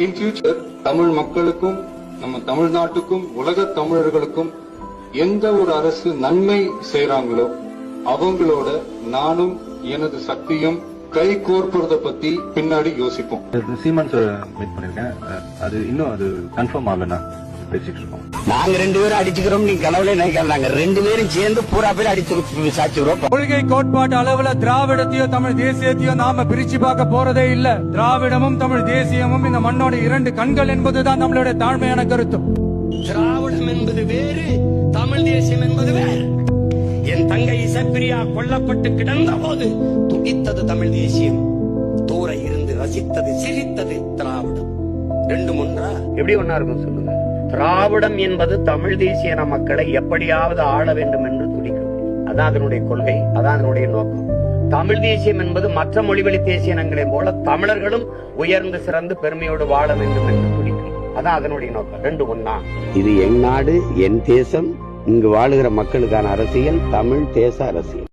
In future Tamil மக்களுக்கும் நம்ம தமிழ்நாட்டுக்கும் உலக தமிழர்களுக்கும் எந்த ஒரு அரசு நன்மை செய்யறாங்களோ அவங்களோட நானும் எனது சக்தியும் கை கோர்ப்பதை பத்தி பின்னாடி யோசிப்போம். சீமான் சார் மீட் பண்ணிருக்கேன். அது இன்னும் அது கன்ஃபார்ம் ஆகலன்னா பேசிட்டு இருக்கோம். நாங்க 2 பேரும் அடிச்சுக்கிறோம், நீ கனவுல நினைக்கிறாங்க 2 பேரும் சேர்ந்து பூரா பேர் அடிச்சு சாச்சிக்கிறோம். கொள்கை கோட்பாட்டு அளவுல திராவிடத்தையோ தமிழ் தேசியத்தையோ நாம பிரிச்சு பார்க்க போறதே இல்ல. திராவிடமும் தமிழ் தேசியமும் இந்த மண்ணோட 2 கண்கள் என்பதுதான் நம்மளுடைய தாழ்மையான கருத்து. திராவிடம் என்பது வேறு, தமிழ் தேசியம் என்பது வேறு. என் தங்கை இசப்பிரியா கொல்லப்பட்டு கிடந்த போது துடித்தது தமிழ் தேசியம், தூர இருந்து ரசித்தது சிரித்தது திராவிடம். 2 ஒன்றா? எப்படி ஒன்னா இருக்கும் சொல்லுங்க. திராவிடம் என்பது தமிழ் தேசிய மக்களை எப்படியாவது ஆள வேண்டும் என்று துடிக்கும். அதான் அதனுடைய கொள்கை, அதான் அதனுடைய நோக்கம். தமிழ் தேசியம் என்பது மற்ற மொழிவழி தேசிய இனங்களைப் போல தமிழர்களும் உயர்ந்து சிறந்து பெருமையோடு வாழ வேண்டும் என்று துடிக்கும். அதான் அதனுடைய நோக்கம். 2 ஒன்னா? இது என் நாடு, என் தேசம், இங்கு வாழுகிற மக்களுக்கான அரசியல், தமிழ் தேச அரசியல்.